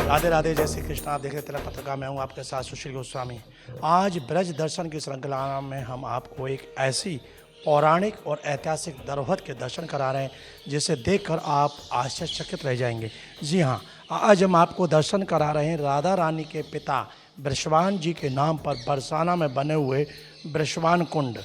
राधे राधे, जय श्री कृष्ण। आप देख रहे तिलक पत्रिका, मैं हूं आपके साथ सुशील गोस्वामी। आज ब्रज दर्शन की श्रृंखला में हम आपको एक ऐसी पौराणिक और ऐतिहासिक धरोहर के दर्शन करा रहे हैं जिसे देखकर आप आश्चर्यचकित रह जाएंगे। जी हाँ, आज हम आपको दर्शन करा रहे हैं राधा रानी के पिता वृषभान जी के नाम पर बरसाना में बने हुए वृषभान कुंड,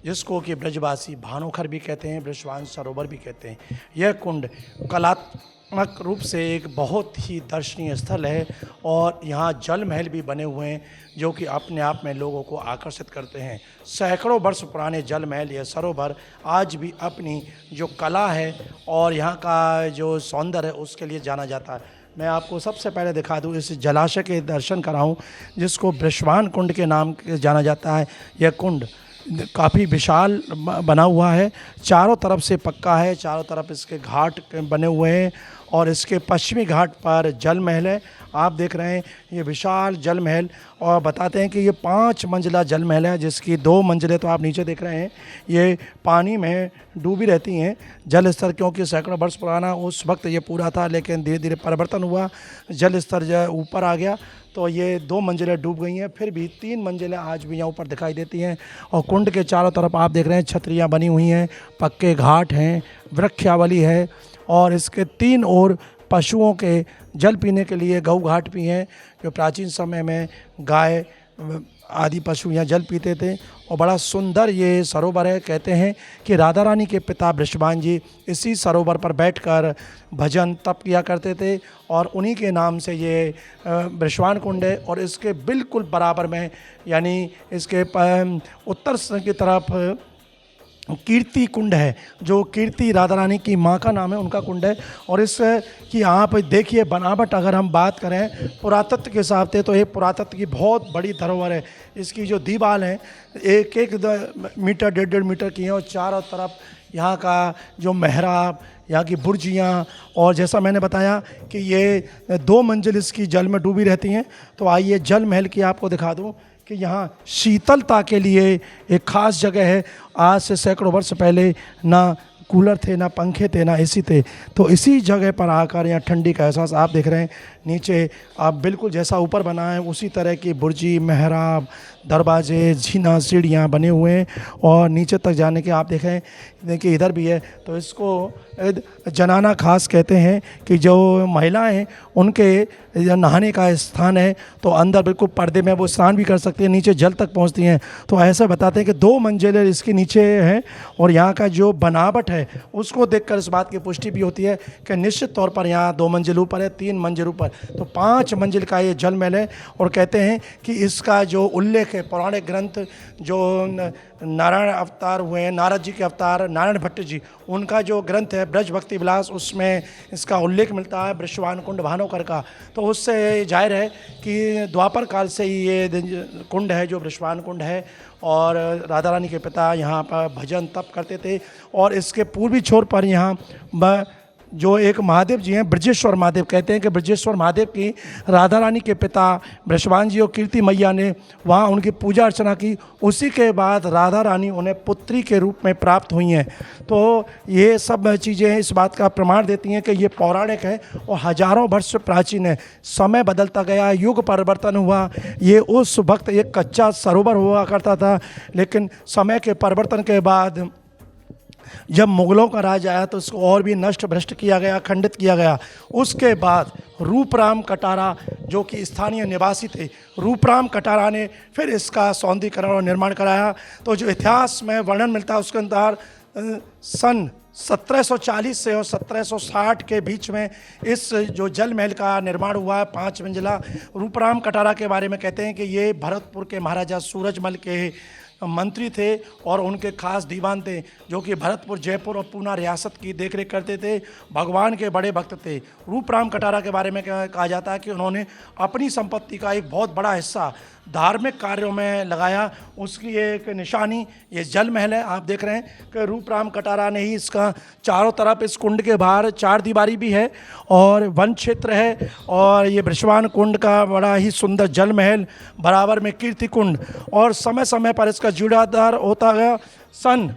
जिसको कि ब्रजवासी भानोखर भी कहते हैं, वृषभान सरोवर भी कहते हैं। यह कुंड कलात्मक रूप से एक बहुत ही दर्शनीय स्थल है और यहाँ जल महल भी बने हुए हैं जो कि अपने आप में लोगों को आकर्षित करते हैं। सैकड़ों वर्ष पुराने जल महल, यह सरोवर आज भी अपनी जो कला है और यहाँ का जो सौंदर्य है उसके लिए जाना जाता है। मैं आपको सबसे पहले दिखा दूँ, इस जलाशय के दर्शन कराऊँ जिसको वृषभान कुंड के नाम से जाना जाता है। यह कुंड काफ़ी विशाल बना हुआ है, चारों तरफ से पक्का है, चारों तरफ इसके घाट बने हुए हैं और इसके पश्चिमी घाट पर जल महल है। आप देख रहे हैं ये विशाल जल महल, और बताते हैं कि ये 5 मंजिला जल महल है जिसकी 2 मंजिलें तो आप नीचे देख रहे हैं ये पानी में डूबी रहती हैं। जल स्तर क्योंकि सैकड़ों वर्ष पुराना उस वक्त ये पूरा था, लेकिन धीरे धीरे परिवर्तन हुआ, जल स्तर ऊपर आ गया तो ये 2 मंजिलें डूब गई हैं। फिर भी 3 मंजिलें आज भी यहाँ ऊपर दिखाई देती हैं और कुंड के चारों तरफ आप देख रहे हैं छतरियाँ बनी हुई हैं, पक्के घाट हैं, वृक्षावली है और इसके 3 ओर पशुओं के जल पीने के लिए गऊ घाट भी हैं, जो प्राचीन समय में गाय आदि पशु यहाँ जल पीते थे। और बड़ा सुंदर ये सरोवर है। कहते हैं कि राधा रानी के पिता वृषभान जी इसी सरोवर पर बैठकर भजन तप किया करते थे और उन्हीं के नाम से ये वृषभान कुंड है। और इसके बिल्कुल बराबर में यानी इसके उत्तर की तरफ कीर्ति कुंड है, जो कीर्ति राधा रानी की माँ का नाम है, उनका कुंड है। और इस की आप देखिए बनावट, अगर हम बात करें पुरातत्व के हिसाब से तो ये पुरातत्व की बहुत बड़ी धरोहर है। इसकी जो दीवार है 1-1 मीटर 1.5 मीटर की है और चारों तरफ यहाँ का जो मेहराब, यहाँ की बुर्जियाँ, और जैसा मैंने बताया कि ये 2 मंजिल इसकी जल में डूबी रहती हैं। तो आइए जल महल की आपको दिखा दूँ कि यहाँ शीतलता के लिए एक ख़ास जगह है। आज से सैकड़ों वर्ष पहले ना कूलर थे, ना पंखे थे, ना एसी थे, तो इसी जगह पर आकर यहाँ ठंडी का एहसास। आप देख रहे हैं नीचे आप बिल्कुल जैसा ऊपर बना है उसी तरह की बुर्जी, मेहराब, दरवाजे, झीना, सीढ़ियाँ बने हुए हैं और नीचे तक जाने के आप देखें देखिए इधर भी है। तो इसको जनाना खास कहते हैं कि जो महिलाएं हैं उनके नहाने का स्थान है, तो अंदर बिल्कुल पर्दे में वो स्नान भी कर सकती हैं, नीचे जल तक पहुंचती हैं। तो ऐसा बताते हैं कि 2 मंजिलें इसके नीचे हैं और यहाँ का जो बनावट है उसको देखकर इस बात की पुष्टि भी होती है कि निश्चित तौर पर यहाँ 2 मंजिल ऊपर है, 3 मंजिल ऊपर, तो 5 मंजिल का ये जल महल है। और कहते हैं कि इसका जो उल्लेख है पौराणिक ग्रंथ, जो नारायण अवतार हुए हैं, नारद जी के अवतार नारायण भट्ट जी, उनका जो ग्रंथ है ब्रज भक्ति विलास, उसमें इसका उल्लेख मिलता है वृषभान कुंड भानोकर का। तो उससे जाहिर है कि द्वापर काल से ही ये कुंड है जो वृषभान कुंड है और राधा रानी के पिता यहाँ पर भजन तप करते थे। और इसके पूर्वी छोर पर यहाँ जो एक महादेव जी हैं, ब्रजेश्वर महादेव, कहते हैं कि ब्रजेश्वर महादेव की राधा रानी के पिता वृषभान जी और कीर्ति मैया ने वहाँ उनकी पूजा अर्चना की। उसी के बाद राधा रानी उन्हें पुत्री के रूप में प्राप्त हुई हैं। तो ये सब चीज़ें इस बात का प्रमाण देती हैं कि ये पौराणिक है और हजारों वर्ष प्राचीन है। समय बदलता गया, युग परिवर्तन हुआ, ये उस वक्त एक कच्चा सरोवर हुआ करता था, लेकिन समय के परिवर्तन के बाद जब मुग़लों का राज आया तो इसको और भी नष्ट भ्रष्ट किया गया, खंडित किया गया। उसके बाद रूपराम कटारा जो कि स्थानीय निवासी थे, रूपराम कटारा ने फिर इसका सौंदर्यीकरण और निर्माण कराया। तो जो इतिहास में वर्णन मिलता है उसके अंदर सन 1740 से और 1760 के बीच में इस जो जल महल का निर्माण हुआ है 5 मंजिला। रूपराम कटारा के बारे में कहते हैं कि ये भरतपुर के महाराजा सूरजमल के मंत्री थे और उनके खास दीवान थे, जो कि भरतपुर, जयपुर और पूना रियासत की देखरेख करते थे। भगवान के बड़े भक्त थे। रूपराम कटारा के बारे में कहा जाता है कि उन्होंने अपनी संपत्ति का एक बहुत बड़ा हिस्सा धार्मिक कार्यों में लगाया। उसकी एक निशानी ये जल महल है। आप देख रहे हैं कि रूपराम कटारा ने ही इसका चारों तरफ, इस कुंड के बाहर 4 दीवारी भी है और वन क्षेत्र है और ये वृषभान कुंड का बड़ा ही सुंदर जल महल, बराबर में कीर्ति कुंड। और समय समय पर इसका जीर्णोद्धार होता गया। सन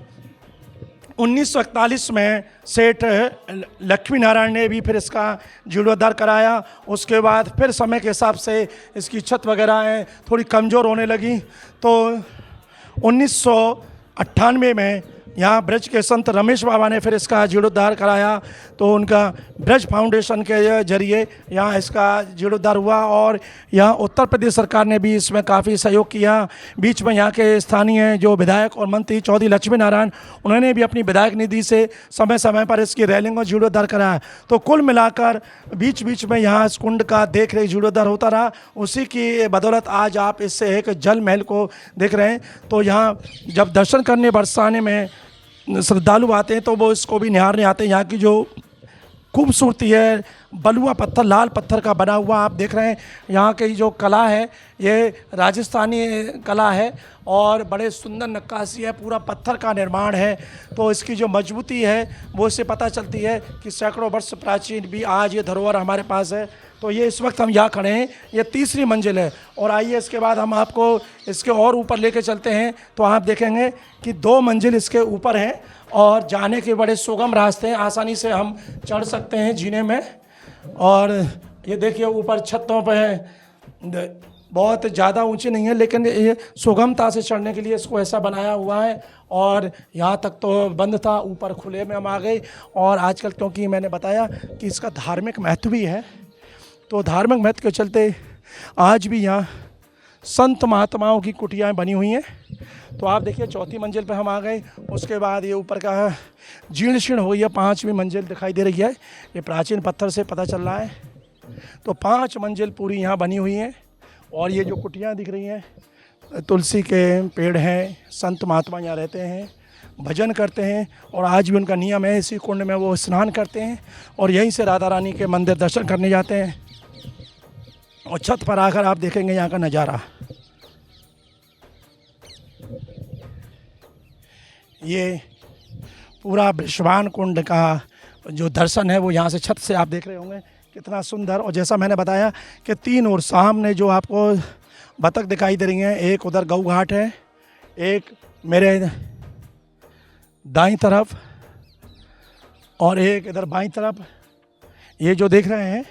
1941 में सेठ लक्ष्मी नारायण ने भी फिर इसका जीर्णोद्धार कराया। उसके बाद फिर समय के हिसाब से इसकी छत वगैरह है थोड़ी कमज़ोर होने लगी। तो 1998 में यहाँ ब्रज के संत रमेश बाबा ने फिर इसका जीर्णोद्धार कराया। तो उनका ब्रज फाउंडेशन के जरिए यहाँ इसका जीर्णोद्धार हुआ और यहाँ उत्तर प्रदेश सरकार ने भी इसमें काफ़ी सहयोग किया। बीच में यहाँ के स्थानीय जो विधायक और मंत्री चौधरी लक्ष्मी नारायण, उन्होंने भी अपनी विधायक निधि से समय समय पर इसकी रेलिंग और जीर्णोद्धार कराया। तो कुल मिलाकर बीच बीच में यहाँ इस कुंड का देख रेख जीर्णोद्धार होता रहा। उसी की बदौलत आज आप इससे एक जल महल को देख रहे हैं। तो यहाँ जब दर्शन करने बरसाने में श्रद्धालु आते हैं तो वो इसको भी निहारने आते हैं। यहाँ की जो खूबसूरती है, बलुआ पत्थर, लाल पत्थर का बना हुआ आप देख रहे हैं। यहाँ की जो कला है ये राजस्थानी कला है और बड़े सुंदर नक्काशी है, पूरा पत्थर का निर्माण है। तो इसकी जो मजबूती है वो इससे पता चलती है कि सैकड़ों वर्ष प्राचीन भी आज ये धरोहर हमारे पास है। तो ये इस वक्त हम यहाँ खड़े हैं, ये तीसरी मंजिल है। और आइए इसके बाद हम आपको इसके और ऊपर लेके चलते हैं। तो आप देखेंगे कि 2 मंजिल इसके ऊपर हैं और जाने के बड़े सुगम रास्ते हैं, आसानी से हम चढ़ सकते हैं जीने में। और ये देखिए ऊपर छतों पे बहुत ज़्यादा ऊंची नहीं है, लेकिन ये सुगमता से चढ़ने के लिए इसको ऐसा बनाया हुआ है। और यहाँ तक तो बंद था, ऊपर खुले में हम आ गए। और आजकल क्योंकि मैंने बताया कि इसका धार्मिक महत्व भी है, तो धार्मिक महत्व के चलते आज भी यहाँ संत महात्माओं की कुटियाएँ बनी हुई हैं। तो आप देखिए 4थी मंजिल पे हम आ गए। उसके बाद ये ऊपर का जीर्ण शीर्ण हो गया, 5वीं मंजिल दिखाई दे रही है। ये प्राचीन पत्थर से पता चल रहा है। तो 5 मंजिल पूरी यहाँ बनी हुई हैं। और ये जो कुटियाँ दिख रही हैं, तुलसी के पेड़ हैं, संत महात्मा यहाँ रहते हैं, भजन करते हैं। और आज भी उनका नियम है, इसी कुंड में वो स्नान करते हैं और यहीं से राधा रानी के मंदिर दर्शन करने जाते हैं। और छत पर आकर आप देखेंगे यहाँ का नज़ारा। ये पूरा बृषभान कुंड का जो दर्शन है वो यहाँ से छत से आप देख रहे होंगे, कितना सुंदर। और जैसा मैंने बताया कि 3 ओर सामने जो आपको बतख दिखाई दे रही हैं, एक उधर गऊ घाट है, एक मेरे दाईं तरफ और एक इधर बाईं तरफ। ये जो देख रहे हैं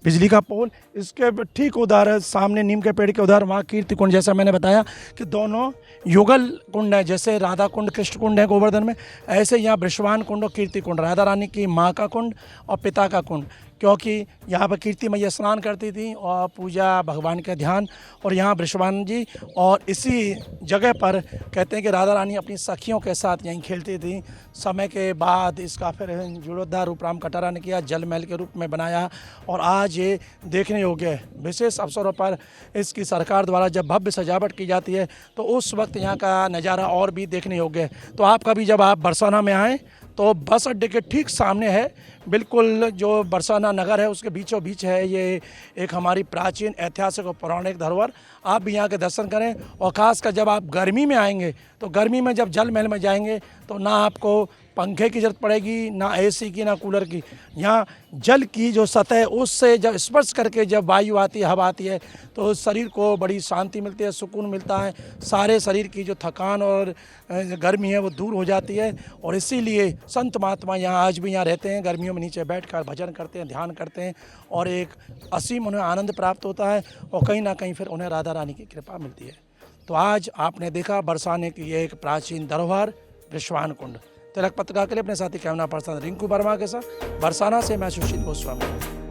बिजली का पोल, इसके ठीक उधर सामने नीम के पेड़ के उधर वहाँ कीर्ति कुंड। जैसा मैंने बताया कि दोनों युगल कुंड है, जैसे राधा कुंड कृष्ण कुंड है गोवर्धन में, ऐसे यहाँ बृषभान कुंड और कीर्ति कुंड, राधा रानी की माँ का कुंड और पिता का कुंड। क्योंकि यहाँ पर कीर्ति मैया स्नान करती थी और पूजा भगवान का ध्यान, और यहाँ बृषभान जी। और इसी जगह पर कहते हैं कि राधा रानी अपनी सखियों के साथ यहीं खेलती थी। समय के बाद इसका फिर जीर्णोद्धार रूपराम कटारा ने किया, जल महल के रूप में बनाया। और आज ये देखने योग्य है। विशेष अवसरों पर इसकी सरकार द्वारा जब भव्य सजावट की जाती है तो उस वक्त यहाँ का नज़ारा और भी देखने योग्य है। तो आप कभी जब आप बरसाना में आएँ तो बस अड्डे के ठीक सामने है, बिल्कुल जो बरसाना नगर है उसके बीचों बीच है ये एक हमारी प्राचीन ऐतिहासिक और पौराणिक धरोहर। आप भी यहाँ के दर्शन करें। और ख़ासकर जब आप गर्मी में आएंगे तो गर्मी में जब जल महल में जाएंगे तो ना आपको पंखे की ज़रूरत पड़ेगी, ना एसी की, ना कूलर की। यहाँ जल की जो सतह है उससे जब स्पर्श करके जब वायु आती है, हवा आती है, तो शरीर को बड़ी शांति मिलती है, सुकून मिलता है। सारे शरीर की जो थकान और गर्मी है वो दूर हो जाती है। और इसीलिए संत महात्मा यहाँ आज भी यहाँ रहते हैं, गर्मियों में नीचे बैठकर भजन करते हैं, ध्यान करते हैं और एक असीम उन्हें आनंद प्राप्त होता है। और कहीं ना कहीं फिर उन्हें राधा रानी की कृपा मिलती है। तो आज आपने देखा बरसाने की ये एक प्राचीन धरोहर बृषभान कुंड। तिलक पत्रिका के लिए अपने साथी कैमरा पर्सन रिंकू वर्मा के साथ बरसाना से मैं सुशील गोस्वामी।